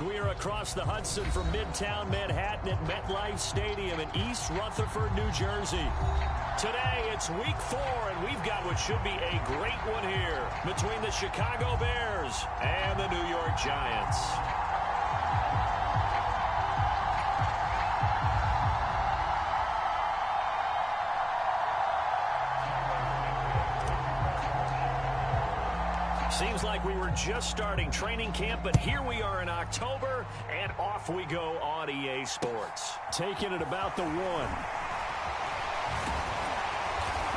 We are across the Hudson from Midtown Manhattan at MetLife Stadium in East Rutherford, New Jersey. Today, it's week 4, and we've got what should be a great one here between the Chicago Bears and the New York Giants. Seems like we were just starting training camp, but here we are in October, and off we go on EA Sports. Taking it about the 1.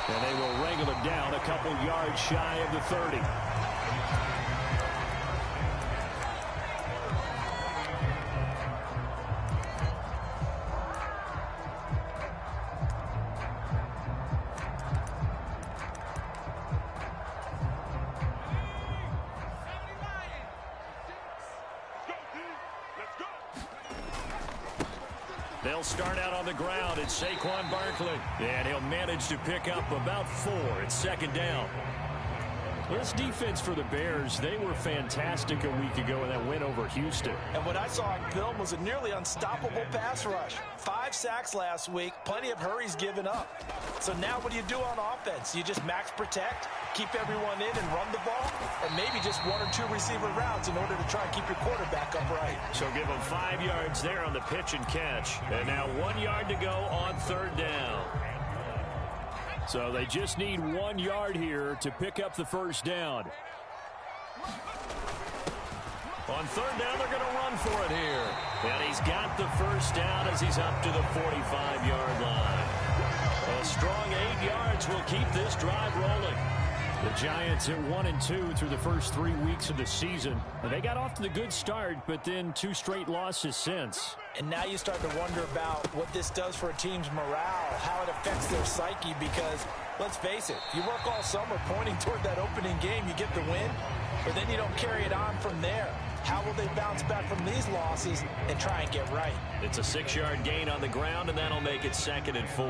And they will wrangle him down a couple yards shy of the 30. They'll start out on the ground. It's Saquon Barkley. And he'll manage to pick up about 4. It's second down. This defense for the Bears, they were fantastic a week ago in that win over Houston. And what I saw on film was a nearly unstoppable pass rush. 5 sacks last week, plenty of hurries given up. So now what do you do on offense? You just max protect, keep everyone in and run the ball, or maybe just 1 or 2 receiver routes in order to try and keep your quarterback upright. So give them 5 yards there on the pitch and catch. And now 1 yard to go on third down. So they just need 1 yard here to pick up the first down. On third down, they're going to run for it here. And he's got the first down as he's up to the 45-yard line. A strong 8 yards will keep this drive rolling. The Giants at 1-2 through the first 3 weeks of the season. And they got off to the good start, but then 2 straight losses since. And now you start to wonder about what this does for a team's morale, how it affects their psyche, because let's face it, you work all summer pointing toward that opening game, you get the win, but then you don't carry it on from there. How will they bounce back from these losses and try and get right? It's a 6-yard gain on the ground, and that'll make it 2nd and 4.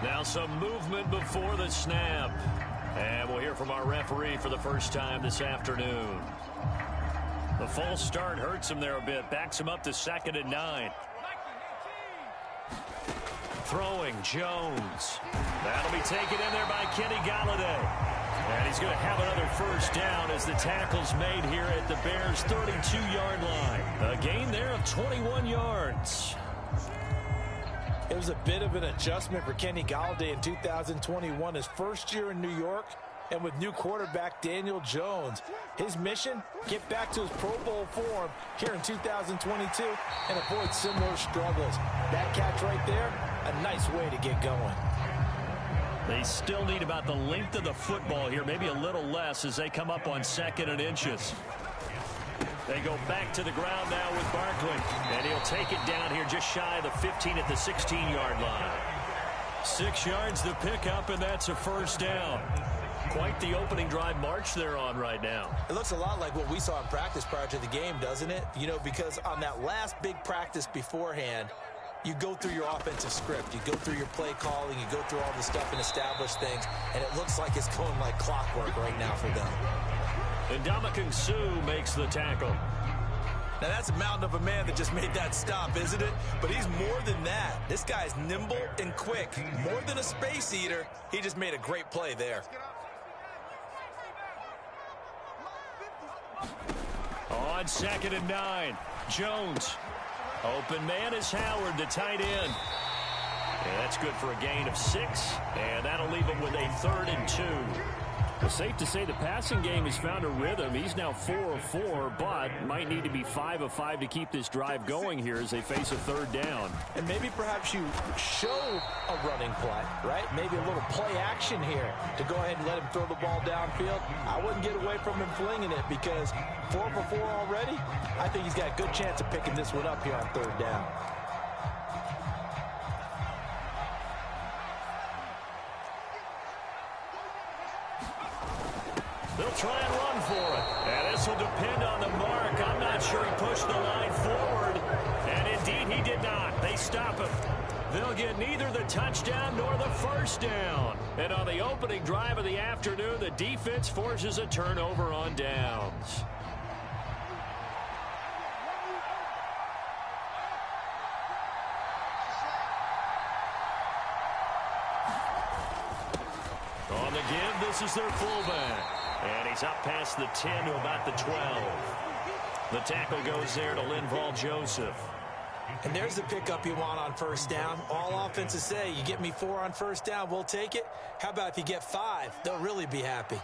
Now some movement before the snap. And we'll hear from our referee for the first time this afternoon. The false start hurts him there a bit. Backs him up to 2nd and 9. Throwing Jones. That'll be taken in there by Kenny Golladay. And he's going to have another first down as the tackle's made here at the Bears' 32-yard line. A gain there of 21 yards. It was a bit of an adjustment for Kenny Golladay in 2021, his first year in New York, and with new quarterback Daniel Jones. His mission, get back to his Pro Bowl form here in 2022 and avoid similar struggles. That catch right there, a nice way to get going. They still need about the length of the football here, maybe a little less as they come up on 2nd and inches. They go back to the ground now with Barkley. And he'll take it down here just shy of the 15 at the 16-yard line. 6 yards to pick up, and that's a first down. Quite the opening drive march they're on right now. It looks a lot like what we saw in practice prior to the game, doesn't it? You know, because on that last big practice beforehand, you go through your offensive script. You go through your play calling. You go through all the stuff and establish things. And it looks like it's going like clockwork right now for them. And Ndamukong Suh makes the tackle. Now, that's a mountain of a man that just made that stop, isn't it? But he's more than that. This guy's nimble and quick. More than a space eater, he just made a great play there. On 2nd and 9, Jones. Open man is Howard, the tight end. And that's good for a gain of 6, and that'll leave him with a 3rd and 2. Well, safe to say the passing game has found a rhythm. He's now 4 of 4, but might need to be 5 of 5 to keep this drive going here as they face a 3rd down. And maybe perhaps you show a running play, right? Maybe a little play action here to go ahead and let him throw the ball downfield. I wouldn't get away from him flinging it because 4 for 4 already. I think he's got a good chance of picking this one up here on 3rd down. They'll try and run for it. And this will depend on the mark. I'm not sure he pushed the line forward. And indeed, he did not. They stop him. They'll get neither the touchdown nor the first down. And on the opening drive of the afternoon, the defense forces a turnover on downs. On the give, this is their fullback. And he's up past the 10 to about the 12. The tackle goes there to Linval Joseph. And there's the pickup you want on first down. All offenses say, you get me 4 on first down, we'll take it. How about if you get 5? They'll really be happy.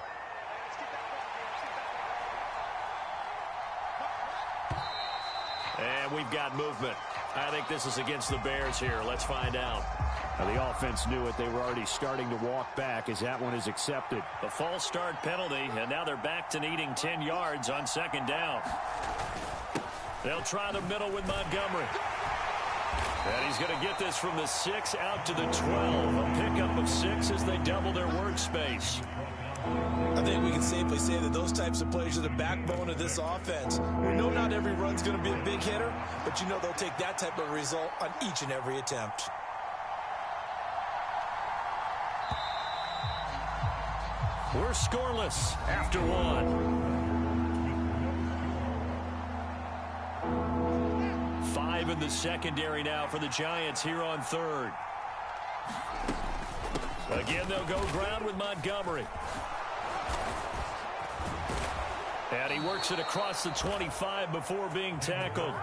And we've got movement. I think this is against the Bears here. Let's find out. Now, the offense knew it. They were already starting to walk back as that one is accepted. A false start penalty, and now they're back to needing 10 yards on second down. They'll try the middle with Montgomery. And he's going to get this from the 6 out to the 12. A pickup of 6 as they double their workspace. I think we can safely say that those types of plays are the backbone of this offense. We know not every run's going to be a big hitter, but you know they'll take that type of result on each and every attempt. We're scoreless after 1. 5 in the secondary now for the Giants here on third. Again, they'll go ground with Montgomery. And he works it across the 25 before being tackled.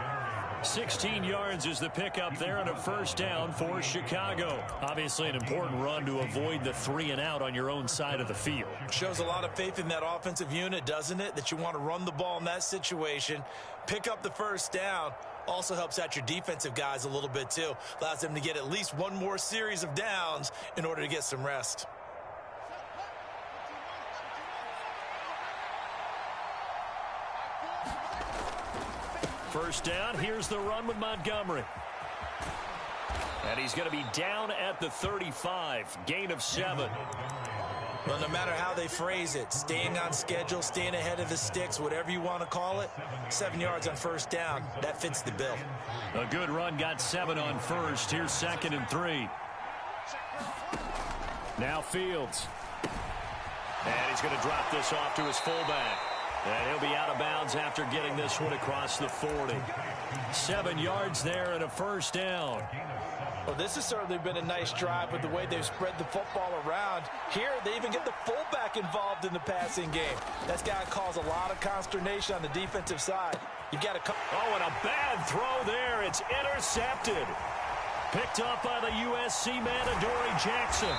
16 yards is the pickup there and a first down for Chicago. Obviously an important run to avoid the 3 and out on your own side of the field. Shows a lot of faith in that offensive unit, doesn't it? That you want to run the ball in that situation. Pick up the first down. Also helps out your defensive guys a little bit too. Allows them to get at least one more series of downs in order to get some rest. First down, here's the run with Montgomery. And he's going to be down at the 35, gain of 7. Well, no matter how they phrase it, staying on schedule, staying ahead of the sticks, whatever you want to call it, 7 yards on first down, that fits the bill. A good run, got 7 on first. Here's 2nd and 3. Now Fields. And he's going to drop this off to his fullback. And he'll be out of bounds after getting this one across the 40. 7 yards there and a first down. Well, this has certainly been a nice drive with the way they've spread the football around. Here, they even get the fullback involved in the passing game. That's got to cause a lot of consternation on the defensive side. You've got to... Oh, and a bad throw there. It's intercepted. Picked up by the USC man, Adoree Jackson.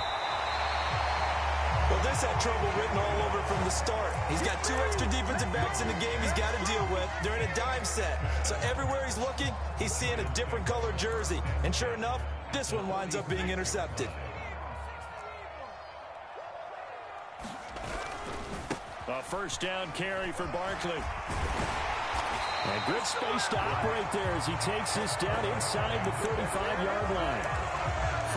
Well, this had trouble written all over from the start. He's got 2 extra defensive backs in the game he's got to deal with. They're in a dime set. So everywhere he's looking, he's seeing a different colored jersey. And sure enough, this one winds up being intercepted. A first down carry for Barkley. And good space to operate there as he takes this down inside the 35-yard line.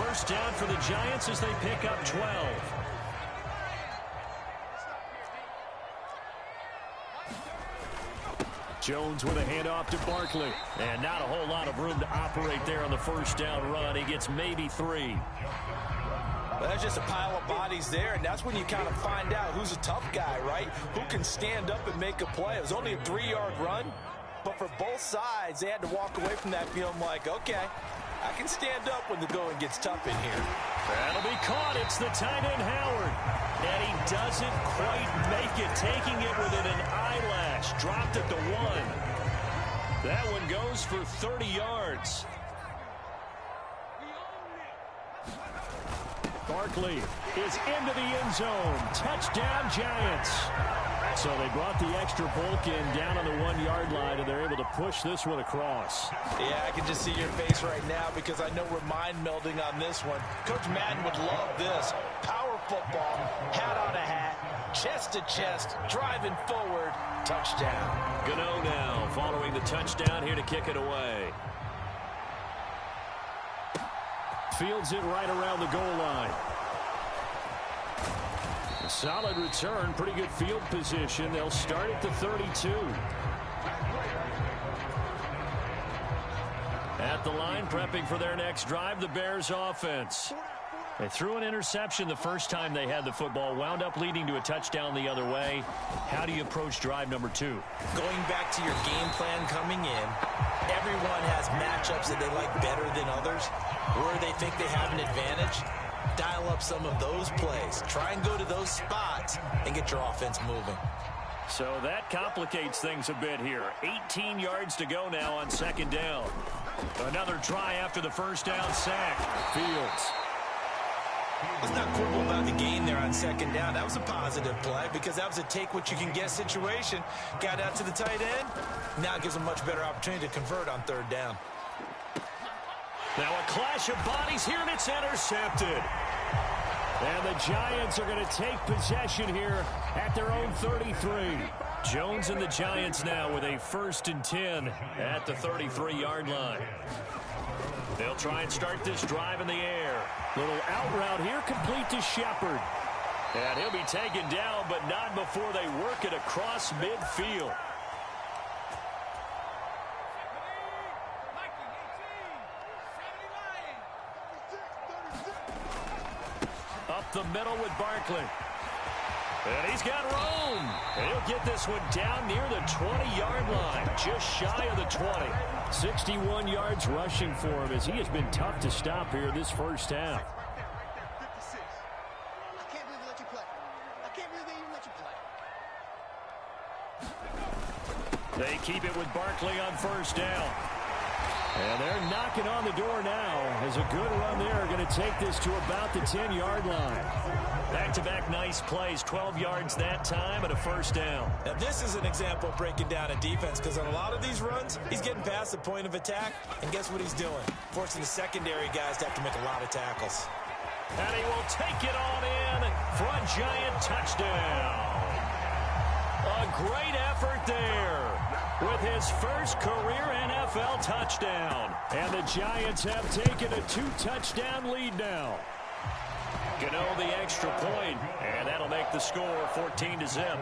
First down for the Giants as they pick up 12. Jones with a handoff to Barkley. And not a whole lot of room to operate there on the first down run. He gets maybe 3. Well, that's just a pile of bodies there, and that's when you kind of find out who's a tough guy, right? Who can stand up and make a play. It was only a 3-yard run, but for both sides, they had to walk away from that feeling like, okay, I can stand up when the going gets tough in here. That'll be caught. It's the tight end, Howard. And he doesn't quite make it, taking it within an eyelash. Dropped at the 1. That one goes for 30 yards. Barkley is into the end zone. Touchdown, Giants. So they brought the extra bulk in down on the 1-yard line, and they're able to push this one across. Yeah, I can just see your face right now because I know we're mind melding on this one. Coach Madden would love this. Power football, hat on a hat, chest to chest, driving forward, touchdown. Gano now following the touchdown here to kick it away. Fields it right around the goal line. A solid return, pretty good field position. They'll start at the 32. At the line, prepping for their next drive, the Bears offense. They threw an interception the first time they had the football, wound up leading to a touchdown the other way. How do you approach drive number 2? Going back to your game plan coming in, everyone has matchups that they like better than others, where they think they have an advantage. Dial up some of those plays. Try and go to those spots and get your offense moving. So that complicates things a bit here. 18 yards to go now on second down. Another try after the first down sack. Fields. Let's not quibble about the gain there on second down. That was a positive play because that was a take-what-you-can-get situation. Got out to the tight end. Now it gives them a much better opportunity to convert on third down. Now a clash of bodies here, and it's intercepted. And the Giants are going to take possession here at their own 33. Jones and the Giants now with a 1st and 10 at the 33-yard line. They'll try and start this drive in the air. Little out route here, complete to Shepard. And he'll be taken down, but not before they work it across midfield. Up the middle with Barkley. And he's got room. And he'll get this one down near the 20-yard line, just shy of the 20. 61 yards rushing for him as he has been tough to stop here this first half. They keep it with Barkley on first down. And they're knocking on the door now as a good run there going to take this to about the 10-yard line. Back-to-back nice plays, 12 yards that time and a first down. Now this is an example of breaking down a defense because on a lot of these runs, he's getting past the point of attack, and guess what he's doing? Forcing the secondary guys to have to make a lot of tackles. And he will take it on in for a Giant touchdown. A great effort there with his first career NFL touchdown. And the Giants have taken a 2-touchdown lead now. Gano the extra point, and that'll make the score 14-0.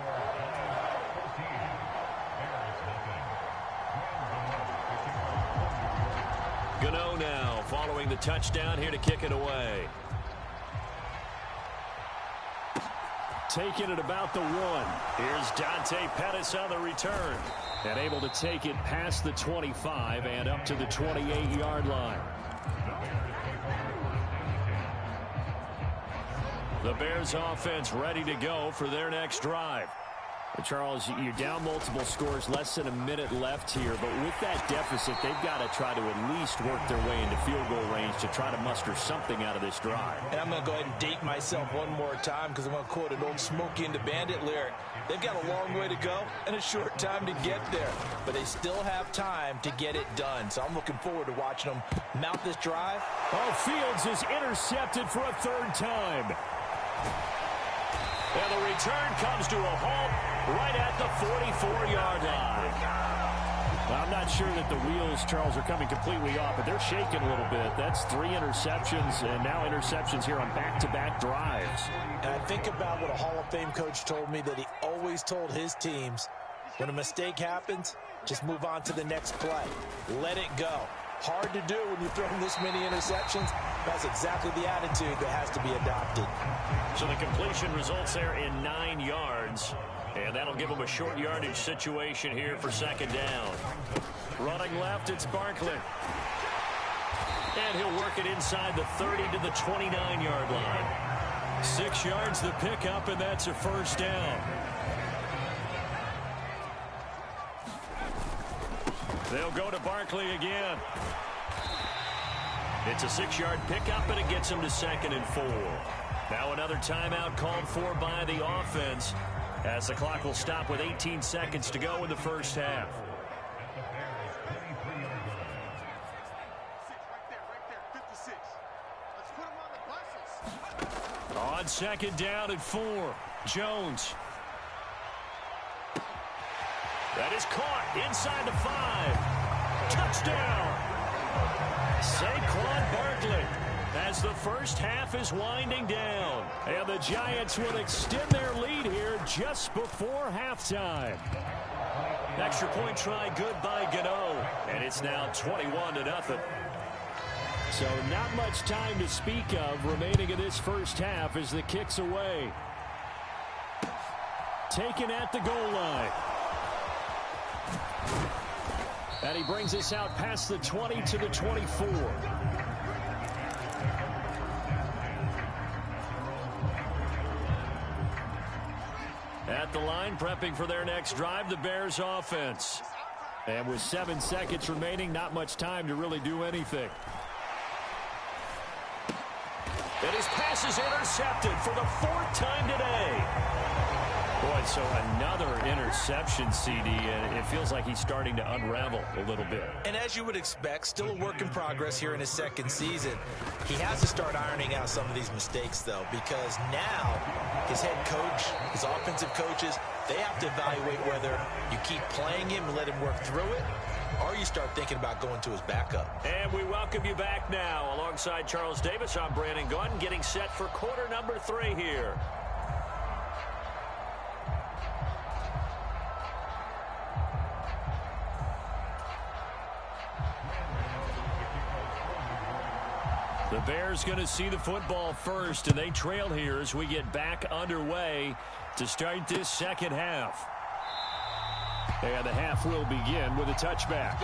Gano now following the touchdown here to kick it away. Taking it about the 1. Here's Dante Pettis on the return. And able to take it past the 25 and up to the 28-yard line. The Bears offense ready to go for their next drive. Charles, you're down multiple scores, less than a minute left here, but with that deficit, they've got to try to at least work their way into field goal range to try to muster something out of this drive. And I'm going to go ahead and date myself one more time because I'm going to quote an old Smokey and the Bandit lyric. They've got a long way to go and a short time to get there, but they still have time to get it done. So I'm looking forward to watching them mount this drive. Oh, Fields is intercepted for a 3rd time. And the return comes to a halt right at the 44-yard line. I'm not sure that the wheels, Charles, are coming completely off, but they're shaking a little bit. That's 3 interceptions, and now interceptions here on back-to-back drives. And I think about what a Hall of Fame coach told me, that he always told his teams, when a mistake happens, just move on to the next play. Let it go. Hard to do when you're throwing this many interceptions. That's exactly the attitude that has to be adopted. So the completion results there in 9 yards. And that'll give them a short yardage situation here for 2nd down. Running left, it's Barkley. And he'll work it inside the 30 to the 29-yard line. 6 yards the pickup, and that's a first down. They'll go to Barkley again. It's a 6-yard pickup, and it gets him to 2nd and 4. Now another timeout called for by the offense, as the clock will stop with 18 seconds to go in the first half. On 2nd down and 4, Jones. That is caught inside the 5. Touchdown! Saquon Barkley, as the first half is winding down. And the Giants will extend their lead here just before halftime. Extra point try good by Gano. And it's now 21-0. So not much time to speak of remaining in this first half as the kick's away. Taken at the goal line. And he brings us out past the 20 to the 24. At the line, prepping for their next drive, the Bears offense. And with 7 seconds remaining, not much time to really do anything. And his pass is intercepted for the 4th time today. Boy, so another interception, CD, and it feels like he's starting to unravel a little bit. And as you would expect, still a work in progress here in his second season. He has to start ironing out some of these mistakes, though, because now his head coach, his offensive coaches, they have to evaluate whether you keep playing him and let him work through it, or you start thinking about going to his backup. And we welcome you back now. Alongside Charles Davis, I'm Brandon Gaudin, getting set for quarter number 3 here. The Bears going to see the football first, and they trail here as we get back underway to start this second half. And the half will begin with a touchback.